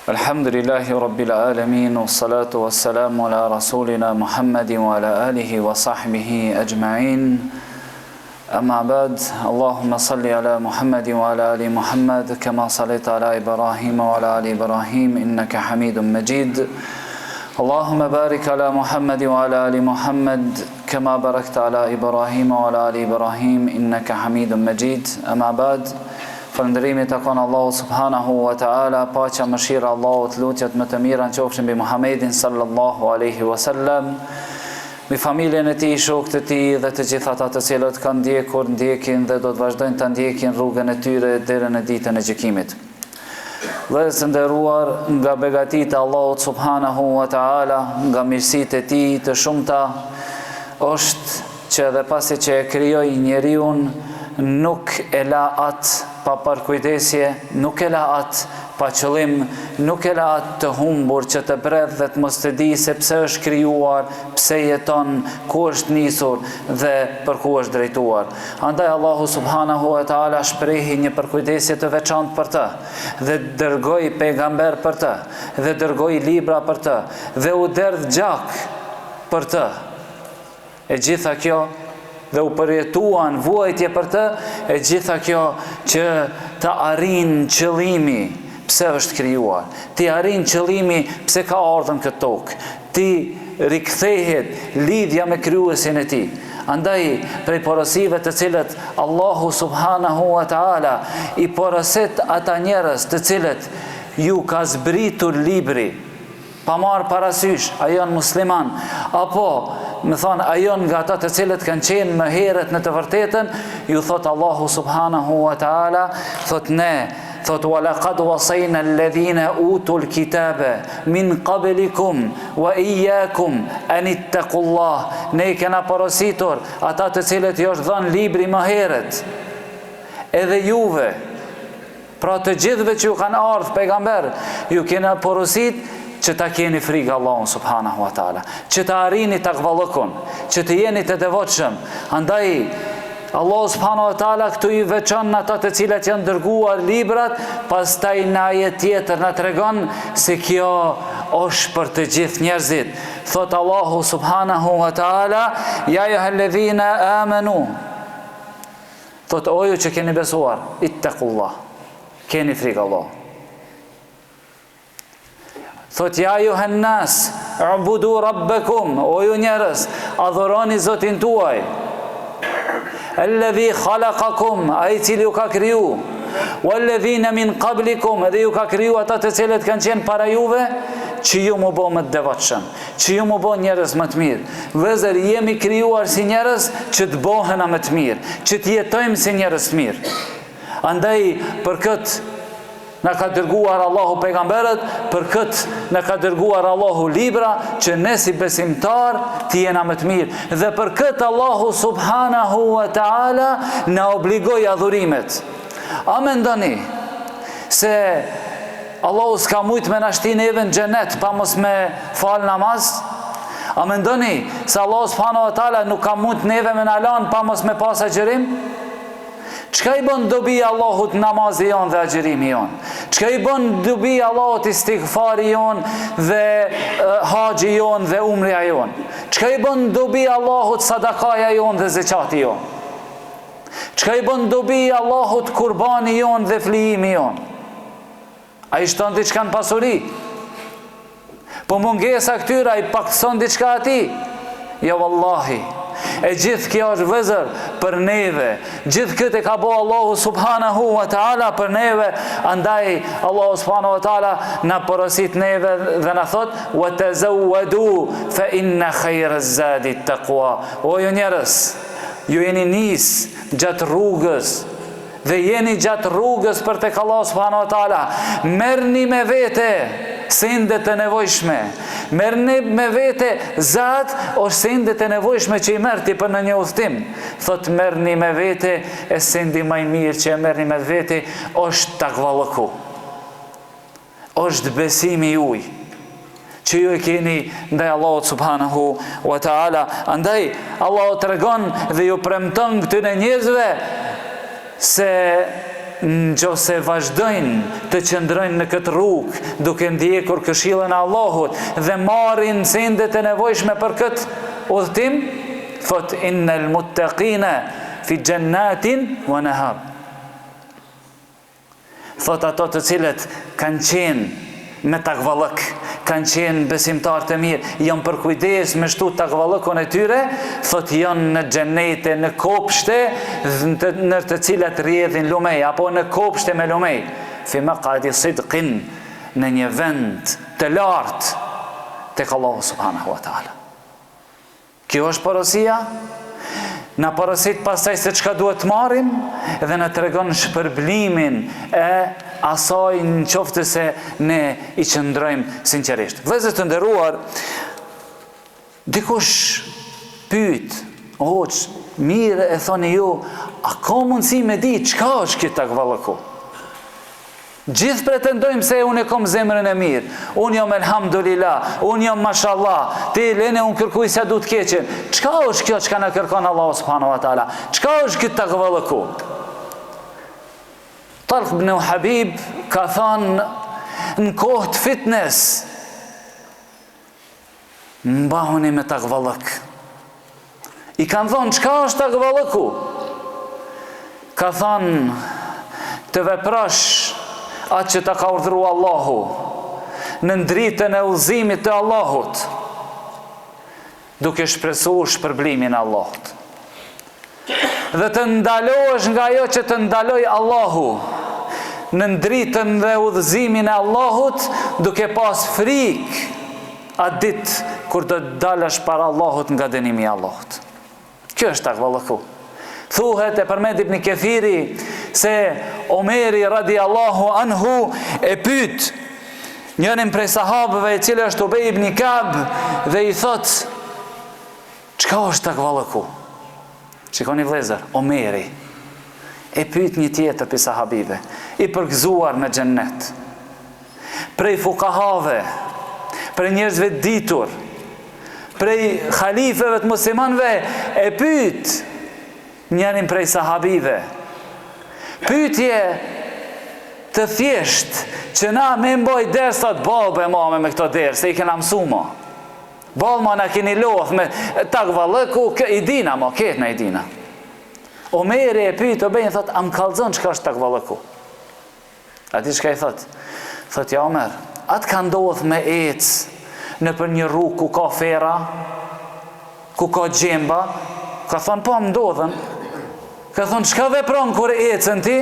Alhamdulillahi Rabbil Alamin, wassalatu wassalamu ala rasulina Muhammadin wa ala alihi wa sahbihi ajma'in. Amma ba'd, Allahumma salli ala Muhammadin wa ala ali Muhammad, kama sallaita ala Ibrahim wa ala ali Ibrahim, innaka hamidun majid. Allahumma barik ala Muhammadin wa ala ali Muhammad, kama barakta ala Ibrahim wa ala ali Ibrahim, innaka hamidun majid. Amma ba'd, falëndërimi takon Allahu subhanahu wa ta'ala, paqja mëshira Allahut, lutjet më të mira qofshin mbi Muhammedin sallallahu alaihi wasallam, mbi familjen e tij, shokët e tij dhe të gjithë ata të cilët kanë ndjekur, ndjekin dhe do të vazhdojnë të ndjekin rrugën e tyre deri në ditën e gjykimit. Vëllezër të nderuar, nga begatitë e Allahut subhanahu wa ta'ala, nga mirësitë e tij të shumta, është që edhe pasi që e krijoi njeriu, nuk e la atë pa parkujdesje, nuk e la atë pa qëllim, nuk e la atë të humbur që të bredh dhe të mos të di se pse është krijuar, pse jeton, ku është nisur dhe për ku është drejtuar. Andaj Allahu subhanahu wa ta'ala shprehi një përkujdesje të veçantë për të, dhe dërgoi pejgamber për të, dhe dërgoi libra për të, dhe u derdh gjak për të. E gjitha kjo dhe u përjetuan vuajtje për të, e gjitha kjo që të arrin qëllimi pse është krijuar, ti arrin qëllimi pse ka ardhur këtë tokë, ti rikthehet lidhja me krijuesin e tij. Andaj, prej porosive të cilët Allahu subhanahu wa ta'ala i poroset ata njerëz të cilët ju ka zbritur libri, pa marë parasysh, a janë musliman, apo më thonë, a janë nga ata të cilët kanë qenë më herët në të vërtetën, ju thot Allahu subhanahu wa ta'ala, thot ne, thot وَلَقَدْ وَصَيْنَا الَّذِينَ أُوتُوا الْكِتَابَ مِنْ قَبْلِكُمْ وَإِيَّاكُمْ أَنِ اتَّقُوا اللَّهَ. Ne kena porositur ata të cilët ju është dhënë libri më herët, edhe juve, pra të gjithëve që ju kanë ardhur pejgamber, ju kena porosit që ta keni frikë Allahun subhanahu wa ta'ala, që ta arrini takvallëkun, që të jeni të devotshëm. Andaj, Allahu subhanahu wa ta'ala këtu i veçon ata të cilët janë dërguar librat, pastaj në ajet tjetër na tregon se kjo është për të gjithë njerëzit. Thot Allahu subhanahu wa ta'ala, ja ayyuhalladhina amanu, thot o ju që keni besuar, ittaqullah, keni frikë Allahut. Thot ja ayyuhan nas, ubudu rabbakum, o ju njerëz, adhuroni Zotin tuaj. Alladhi khalaqakum, ai cili ju ka kriju. Walladhina min qablikum, dhe ju ka kriju ata të cilët kanë qenë para juve, që ju mu bo më të devotshëm, që ju mu bo njerëz më të mirë. Vëzër, jemi krijuar si njerëz që të bohena më të mirë, që të jetojmë si njerëz të mirë. Andaj, për këtë na ka dërguar Allahu pejgamberët, për këtë na ka dërguar Allahu libra, që ne si besimtar të jena më të mirë. Dhe për këtë Allahu subhanahu wa ta'ala na obligoi adhurimet. A mendoni se Allahu s'ka mujt me na shti neve në xhenet pa mos me fal namaz? A mendoni se Allahu subhanahu wa ta'ala nuk ka mujt neve me na lan pa mos me pas agjerim? Çka i bën dobi Allahut namazi jon dhe agjërimi jon? Çka i bën dobi Allahut istighfari jon dhe haxhi jon dhe umrja jon? Çka i bën dobi Allahut sadakaja jon dhe zekati jon? Çka i bën dobi Allahut kurbani jon dhe flijimi jon? A i shton diçka në pasuri? Po mungesa këtyra i paktëson diçka ati? Jo vallahi. E gjithë kjo është vëzër për neve, gjithë këtë e ka bo Allahu subhanahu wa ta'ala për neve. Andaj Allahu subhanahu wa ta'ala na porosit neve dhe na thot وَتَزَوَّدُوا فَإِنَّ خَيْرَ الزَّادِ التَّقْوَى. O ju njerëz, ju jeni nis gjatë rrugës dhe jeni gjatë rrugës për tek Allahu subhanahu wa ta'ala, merrni me vete sendet e nevojshme, merrni me vete zat ose sendet e nevojshme që i merrti për në një udhtim. Thot merrni me vete e sendi më i mirë që e merrni me vete është takvallëku, është besimi juaj që ju e keni ndaj Allahut subhanahu wa ta'ala. Andaj Allahu tregon dhe ju premton këtyre njerëzve se nëse vazhdojnë të qëndrojnë në këtë rrugë, duke ndjekur këshillën e Allahut dhe marrin sendet e nevojshme për këtë udhëtim, thot innal muttaqina fi jannatin wa nahar. Thot ato të cilët kanë qenë me takvallëk, kanë qenë besimtar të mirë, janë për kujdes me shtu takvallëkun e tyre, thot janë në xhenete, në kopshte në të cilat rrjedhin lumej, apo në kopshte me lumej, fi maqadi sidqin, në një vend të lartë tek Allahu subhanahu wa taala. Kjo është porosia. Na porosit pastaj se çka duhet të marrim dhe na tregon shpërblimin e asaj në qoftë se ne i qëndrojmë sinqerisht. Vëllezër të nderuar, dikush pyet, "Hoç, mirë e thoni ju, a ka mundësi me di çka është kjo takvallëku?" Gjithë pretendojmë se unë e kom zemrën e mirë, unë jam elhamdulillah, unë jam mashallah, ti lene unë kërkuj se du të keqen. Çka është kjo çka na kërkon Allahu subhanahu wa taala? Çka është kjo takvallëku? Talq ibn Habib ka thënë në kohë të fitnes, mbahuni me takvallëk. I kanë thonë çka është takvallëku? Ka thënë të veprosh atë që ta ka urdhëruar Allahu në dritën e udhëzimit të Allahut, duke shpresuar shpërblimin e Allahut. Dhe të ndalohesh nga ajo që të ndaloj Allahu në dritën dhe udhëzimin e Allahut, duke pas frikë atë ditë kur do të dalësh para Allahut nga dënimi i Allahut. Kjo është takvallëku. Thuhet e përmend Ibn Kathiri se Omeri radiallahu anhu e pyet njërin prej sahabëve i cili është Ubej ibn Kab dhe i thot, çka është takvallëku? Shikoni vëllezër, Omeri e pyet një tjetër prej sahabive, i përgëzuar në xhennet, prej fukahave, prej njerëzve të ditur, prej halifeve të muslimanëve, e pyet njërin prej sahabive. Pyetje të thjesht që na me mboj dersat balbe mame me këto derse, i kena mësuma. Balma na keni loth me takvallëku, i dina mo, ketë na i dina. Omeri e pyet Obejin, thot, am kallzon çka është takvallëku? Ati çka i thot? Thot, ja Omer, atë ka ndodh me ecë në për një rrugë ku ka fera, ku ka gjemba? Ka thonë, po më ndodhen. Ka thonë, çka vepron kur ecën ti?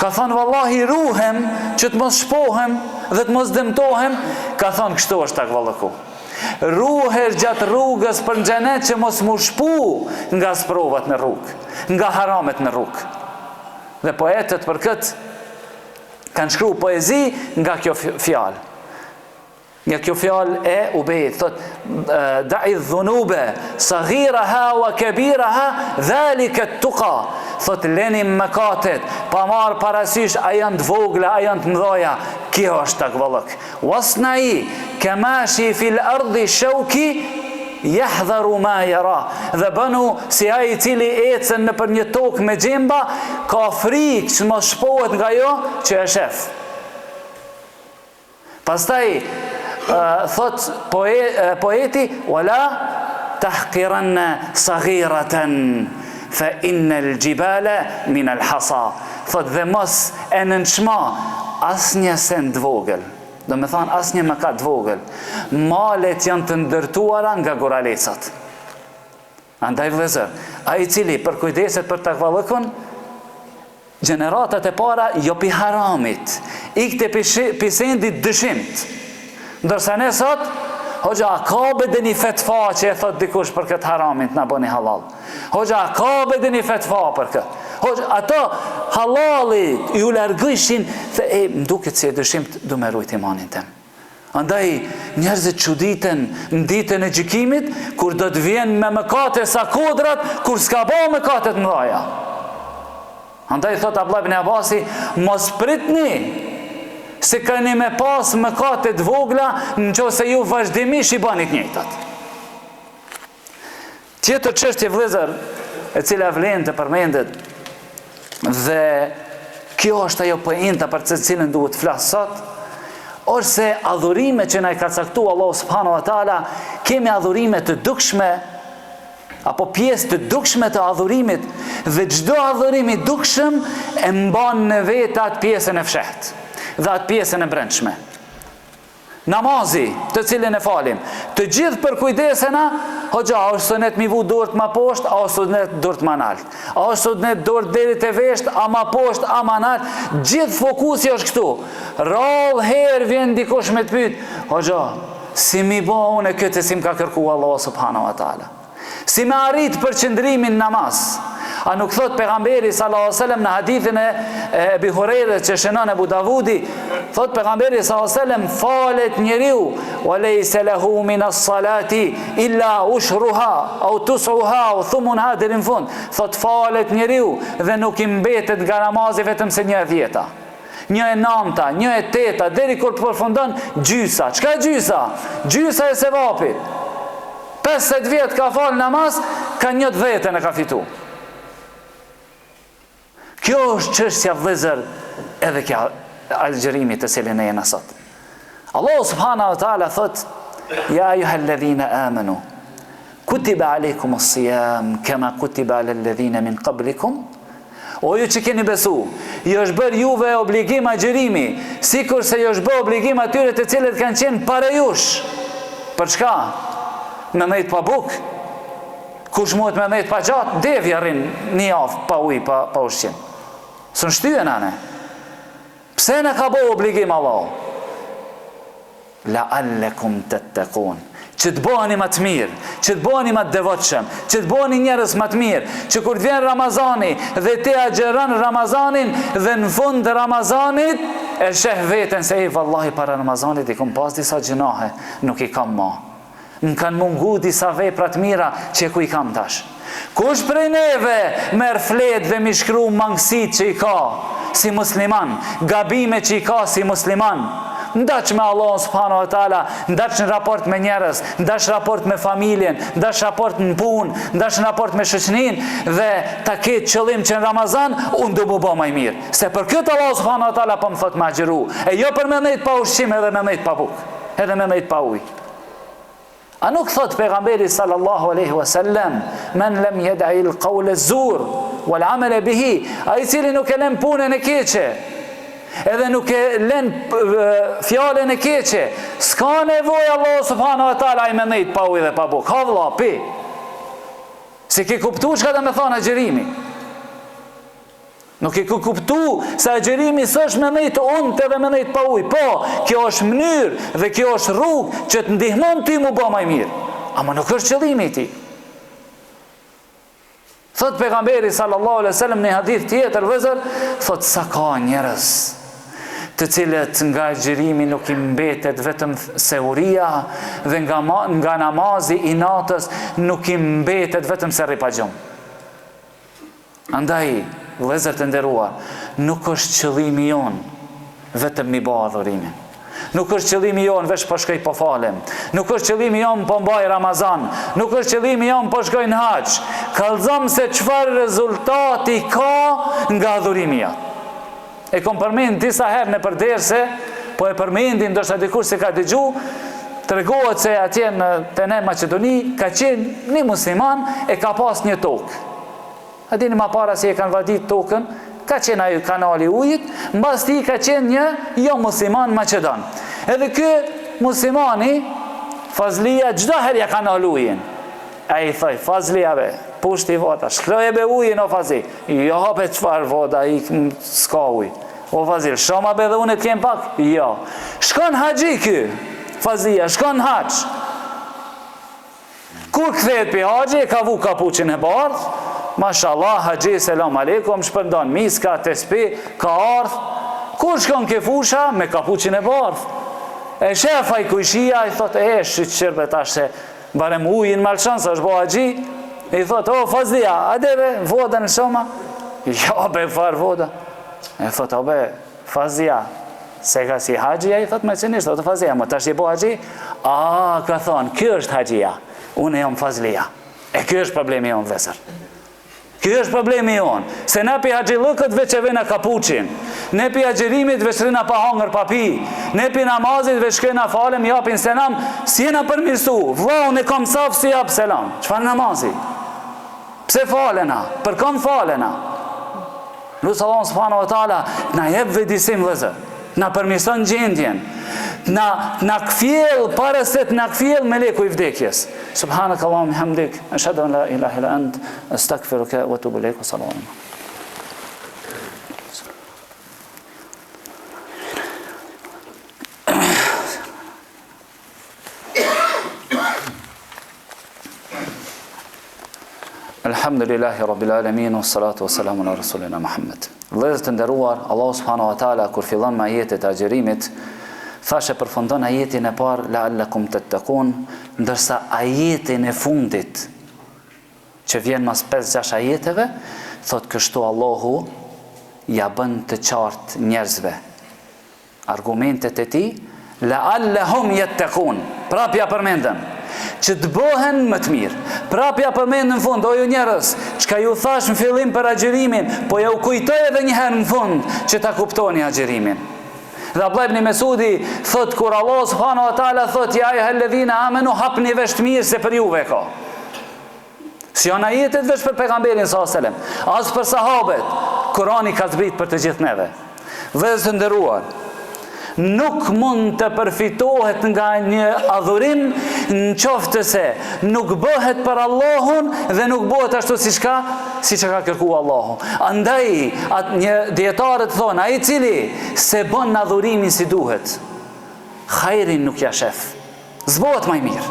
Ka thonë, vallahi ruhem që të mos shpohem dhe të mos dëmtohem. Ka thonë, kështu është takvallëku. Ruhesh gjatë rrugës për në xhenet që mos mu shpu nga sprovat në rrugë, nga haramet në rrugë. Dhe poetët për këtë kanë shkruar poezi nga kjo fjalë. Nga kjo fjalë e Ubejit, thot, da'i dhunube, saghiraha wa kabiraha, dhalika tuqa. Thot, leni mëkatet, pa marë parasysh, a janë të vogla, a janë të mëdhaja. Kjo është takvallëk. Wasna'i, kamashi fil ardi shauki, jahdharu ma yara. Dhe bënu si ai i cili ecën në për një tokë me gjemba, ka frikë që mos shpohet nga jo që e shef. Pastaj, thot poeti, wala tahqiranna saghiratan fa innal jibala min al hasa. Thot, dhe mos e nënçma asnjë send vogël. Do me thonë asnjë mëkat vogël. Malet janë të ndërtuara nga guralecat. Andaj vëllezër, ai i cili përkujdeset për takvallëkun, gjeneratat e para jo pi haramit, ikte pi sendit dëshimt. Ndërsa ne sot, hoxha, a ka bede një fetfa që e thot dikush për këtë haramit na bëni halal. Hoxha, a ka bede një fetfa për këtë. Hoxha, ato halalit ju largëshin, dhe më duket si e dëshimt du me rujt imanin tem. Andaj, njerëzit çuditen në ditën e gjykimit, kur do të vjen me mëkate sa kodrat, kur s'ka ba mëkatet mëdhaja. Andaj, thot Abdullah ibn Abasi, mos pritni se keni me pas mëkatet vogla nëse ju vazhdimisht i bani të njëjtat. Tjetër çështje vëllezër, e cila vlen të përmendet dhe Kjo është ajo pojanta për të cilën duhet të flas sot, është se adhurime që na i ka caktuar Allahu subhanahu wa taala, kemi adhurime të dukshme apo pjesë të dukshme të adhurimit, dhe çdo adhurim i dukshëm e mban në vetë atë pjesën e fshehtë dhe atë pjesën e brendshme. Namazi, të cilin e falim, të gjithë për kujdesena, hoxha, a është sunet mi vu dorët ma poshtë, a është sunet dorët ma naltë, a është sunet dorët deri te veshtë, a ma poshtë, a ma naltë, gjithë fokusi është këtu. Rallë herë vjen dikush me të pyet, hoxha, si mi bo unë e këtë si më ka kërku Allah subhanahu wa taala, si me arrit përqendrimin namaz. A nuk thot pejgamberi sallallahu alaihi wasallam në hadithin e Ebi Hurajrës që shënon Abu Davudi, thot pejgamberi sallallahu alaihi wasallam, falet njeriu wa laysa lahu min as-salati illa ushruha au tus'uha au thumunha deri në fund. Thot falet njeriu dhe nuk i mbetet nga namazi vetëm se 1/10, 1/9, 1/8 deri kur përfundon gjysa. Çka e gjysa? Gjysa e sevapit. 50 vjet ka fal namaz, ka 1/10 e ka fitu. Kjo është çështja vëllezër edhe kjo algjerimi të cilin e jena sot. Allah subhanahu wa taala thot, ja ayyuhalladhina amanu kutiba alaykumus siyam kama kutiba alal ladhina min qablikum. O ju që keni besu, ju është bërë juve obligim agjerimi, sikur se ju është bërë obligim atyre të cilët kanë qenë para jush. Për çka? Me dhejt pa buk. Kush muhet me dhejt pa gjatë, devja rrin një javë pa ujë, pa ushqim. Së në shtyën ane. Pse në ka bo obligim Allah? La'allekum tattaqun. Që të bëheni më të mirë, që të bëheni më të devotshëm, që të bëheni njerëz më të mirë, që kur të vjen Ramazani dhe ti agjeron Ramazanin dhe në fund të Ramazanit e sheh veten se i vallahi para Ramazanit i kam pas disa gjinohe, nuk i kam ma. Më kanë mungu disa vepra të mira që ku i kam tash. Kush prej neve merr flet dhe mi shkru mangësit që i ka si musliman, gabime që i ka si musliman, ndaç me Allah subhanahu wa taala, ndaç në raport me njerëz, ndaç raport me familjen, ndaç raport në punë, ndaç raport me shoqërinë, dhe ta ketë qëllim që në Ramazan unë do më bë më mirë. Se për këtë Allah subhanahu wa taala po më thot më agjëru, e jo për me ndejt pa ushqim edhe me ndejt pa bukë, edhe me ndejt pa ujë. A nuk thot pejgamberi sallallahu alaihi wasallam, men lam yad'i al-qawl az-zur wal 'amal bihi, ai cili nuk e lën punën e keqe, edhe nuk e lën fjalën e keqe, s'ka nevojë Allah subhanahu wa taala ai me ndejt pa ujë dhe pa bukë. Ha vëlla, pi. Si ke kuptu çka do të thonë agjerimi? Nuk e ku kuptu se agjerimi s'është me ndejt unt edhe me ndejt pa ujë. Po, kjo është mënyrë dhe kjo është rrugë që të ndihmon ti mu bë më mirë. Ama nuk është qëllimi i tij. Thot pejgamberi sallallahu alaihi wasallam në hadith tjetër, vëzër, thot sa ka njerëz të cilët nga agjerimi nuk i mbetet vetëm seuria dhe nga namazi i natës nuk i mbetet vetëm se ripagjon. Andaj, vëllezër të nderuar, nuk është qëllimi jonë vetëm mi bë adhurimin. Nuk është qëllimi jonë veç po shkoj po falem. Nuk është qëllimi jonë po mbaj Ramazan. Nuk është qëllimi jonë po shkoj në hax. Kallëzom se çfarë rezultati ka nga adhurimi jot. E kom përmend disa herë në përderse, po e përmendin ndoshta dikush se ka dëgju, tregohet se atje te ne Maqedoni ka qenë një musliman e ka pas një tokë. A dini ma para si e kanë vadit tokën, ka qenë ajo kanali ujit, mbas ti ka qenë një jo musliman Maqedon. Edhe ky muslimani, Fazlia, çdo herë ja kanal ujin. Ai thoi, Fazlia be, pushti vota, shkroje be ujin o Fazil. Jo be çfarë voda, s'ka ujë. O Fazil, shoma be dhe unë të kem pak? Jo. Shkon haxhi ky, Fazlia, shkon hax. Kur kthehet pe haxhi, ka vu kapuçin e bardhë, mashallah, haxhi, selam aleikum, shpërndon miska, tespi, ka ardhë. Kur shkon ke fusha, me kapuçin e bardhë. E shefa i kujshia, i thot, shqyrbe tash se barem ujin malçon, se është bo haxhi. I thot, o Fazlia, adeve, voda në shoma? Jo, be, far voda. E thot, o be, Fazlia, se ka si haxhia, i thot me cënisht, o Fazlia, më tash i bo haxhi? A, ka thonë, kjo është haxhia, unë jam Fazlia. E kjo është problemi jonë, vesër. Kjo është problemi jonë, se na pi haxhillëkët veç e vena kapuçin, Ne pi agjerimit veç rina pa hangër pa pi. Ne pi namazit veç shkojna falem, japin selam, si jena përmirësu. Vlla, unë kam saf si jap selam. Çfarë namazi? Pse falena? Për kam falena? Lusë Allah subhanahu wa taala na jep vëdisim vëllezër. Na përmirëson gjendjen. Na kfjell para se të na kfjell meleku i vdekjes. Subhanakallahumma hamdik, ashhadu an la ilaha illa ant, astaghfiruka wa atubu ilaik. Sallallahu alaihi wasallam. Alhamdulillahi Rabbil Alamin, wassalatu wassalamu ala Rasulina Muhammad. Vëllezër të nderuar, Allah subhanahu wa taala kur fillon me ajetet e agjerimit, thashë përfundon ajetin e parë la'allakum tattaqun, ndërsa ajetin e fundit që vjen mas 5-6 ajeteve, thot kështu Allahu ja bën të qartë njerëzve argumentet e tij, la'allahum yattaqun. Prapja përmendën që të bëhen më të mirë. Prapja përmend në fund, o ju njerëz, çka ju thash në fillim për agjerimin, po ja u kujtoj edhe një herë në fund që ta kuptoni agjerimin. Dhe Abdullah ibn Mesudi thot kur Allah subhanahu wa taala thot ja ayyuhalladhina amanu hapni vesh të mirë se për juve ka. Si janë ajetet veç për pejgamberin sallallahu alajhi wasallam, as për sahabët. Kurani ka zbrit për të gjithë neve. Vëllezër të nderuar, nuk mund të përfitohet nga një adhurim në qoftë se nuk bëhet për Allahun dhe nuk bëhet ashtu siç ka kërkuar Allahu. Andaj një dietarët thonë, ai i cili se bën adhurimin si duhet, hajrin nuk ja shef, zbohet më mirë.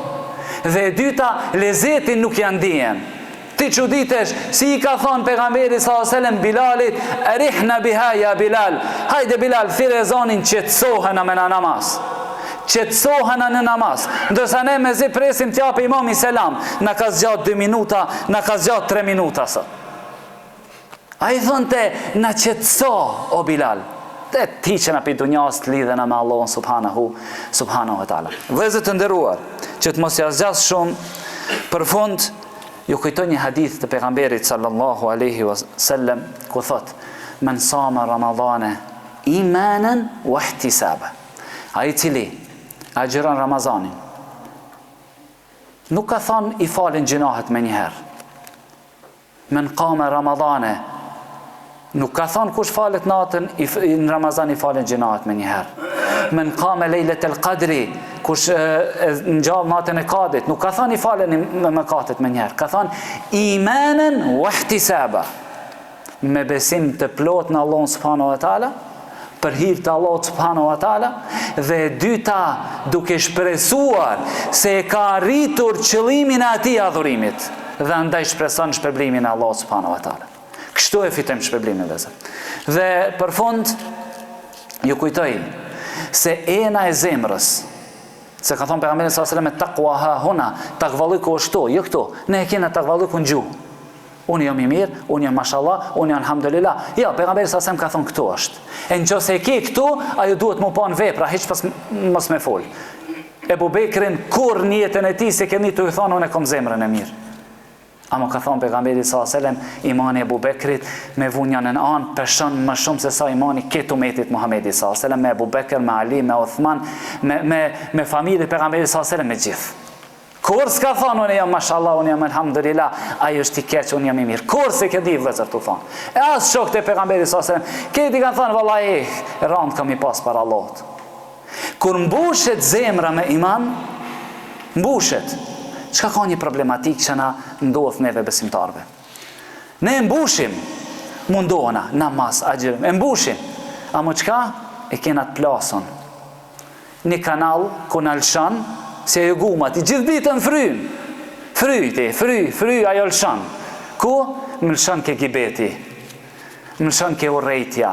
Dhe e dyta, lezetin nuk ja ndihen. Ti çuditesh si i ka thonë pejgamberi sallallahu alajhi wasallam Bilalit, "Arihna biha ya Bilal." Hajde Bilal, thirrë ezanin, qetësohen me namaz. Qetësohen në namaz. Ndërsa ne mezi presim të japë imami selam, na ka zgjat 2 minuta, na ka zgjat 3 minuta sot. Ai thonte, "Na qetëso o Bilal." Dhe ti që na pi dunjas të lidhena me Allahun subhanahu wa taala. Vëllezër të nderuar, që të mos ja zgjas shumë, për fund ju kujtoj një hadith të pejgamberit sallallahu alaihi wasallam ku thot men sama ramadane imanan wa ihtisaba. Ai cili agjeron Ramazanin nuk ka thon i falen gjinahet me njëherë. Men qama ramadane nuk ka thon kush falet natën në Ramazan i falen gjinahet me njëherë. Men qama lejletul qadri kush në gjallë natën e kadit, nuk ka thënë i falen me mëkatet me njerë, ka thënë imanen wa ihtisaba, me besim të plot në Allahun subhanahu wa taala, për hir të Allahut subhanahu wa taala, dhe dyta duke shpresuar se e ka arritur qëllimin e atij adhurimit dhe andaj shpreson shpërblimin e Allahut subhanahu wa taala. Kështu e fitojmë shpërblimin vëllezër. Dhe për fund ju kujtoj se ena e zemrës, se ka thonë pejgamberi sallallahu alajhi wasallam taqwa ha huna, takvalliku është jo këtu. Ne e kemi takvalliku në gjuhë. Unë jam i mirë, unë jam mashallah, unë jam alhamdulillah. Jo, pejgamberi sallallahu alajhi wasallam ka thonë këtu është. E nëse e ke këtu, ajo duhet më pa në vepra, hiç mos me fol. Ebu Bekrin kur në jetën e tij se keni të i thonë unë e kam zemrën e mirë. Ama ka thonë pejgamberi sallallahu alajhi wasallam, imani Ebu Bekrit me vunjën në anë peshon më shumë se sa imani këtë umetit Muhamedit sallallahu alajhi wasallam, me Ebu Bekr, me Ali, me Uthman, me familjen pejgamberit sallallahu alajhi wasallam, me gjithë. Kur s'ka thonë unë jam mashallah, unë jam alhamdulillah, ai është i keq, unë jam i mirë. Kur se ke di vëllezër tu thonë. E as shokët e pejgamberit sallallahu alajhi wasallam, këti kanë thonë vallahi, rand kam i pas para Allahut. Kur mbushet zemra me iman, mbushet. Çka ka një problematik që na ndodh neve besimtarve. Ne mbushim mundohena, namaz, agjerim, e mbushim. Amo çka? E kena të plason. Një kanal ku në lëshan, se e gumat, i gjithë ditën fry, ajo lëshan. Ku? Më lëshan ke gibeti, më lëshan ke urrejtja,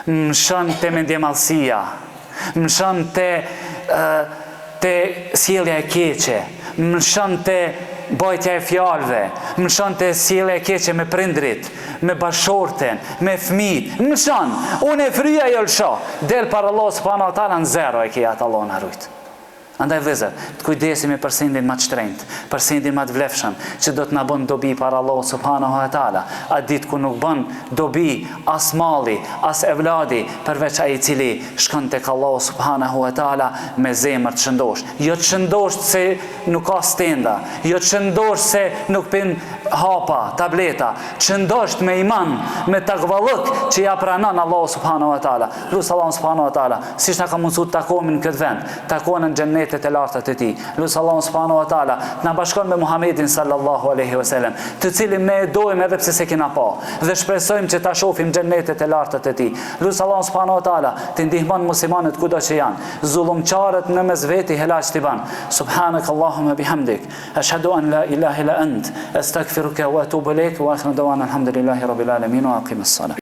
më lëshan te mendjemalsia, më lëshan te sjellja e keqe, më lëshan te bajtja e fjalëve, më lëshan te sjellja e keqe me prindrit, me bashorten, me fëmijët, më lëshan, unë e fryja jo lësha, del para Allah subhanahu wa taala në zero e ke atë Allah në rujt. Andaj vëllezër, të kujdesemi për sendin më të shtrenjtë, për sendin më të vlefshëm, që do të na bën dobi para Allahut subhanahu wa taala. Atë ditë ku nuk bën dobi as malli, as evladi, përveç ai i cili shkon tek Allahu subhanahu wa taala me zemër të shëndosh. Jo të shëndosh se nuk ka stenda, jo të shëndosh se nuk pin hapa, tableta, të shëndosh me iman, me takvallëk që ja pranon Allahu subhanahu wa taala. Lut Allahu subhanahu wa taala, siç na ka mundsuar të takohemi në këtë vend, takohen në xhennetet e larta të tij. Lut Allahu subhanahu wa taala, na bashkon me Muhamedit sallallahu alaihi wasallam, të cilin ne e dojmë edhe pse se kena pa, dhe shpresojmë që ta shohim xhennetet e larta të tij. Lut Allahu subhanahu wa taala, të ndihmon muslimanët kudo që janë, zullumçarët në mes veti helaç të ban. Subhanakallahumma bihamdik, ashhadu an la ilaha illa ant, astaghfiruka wa atubu ilaik wa akhiru da'wana alhamdulillahi rabbil alamin wa aqimis salah.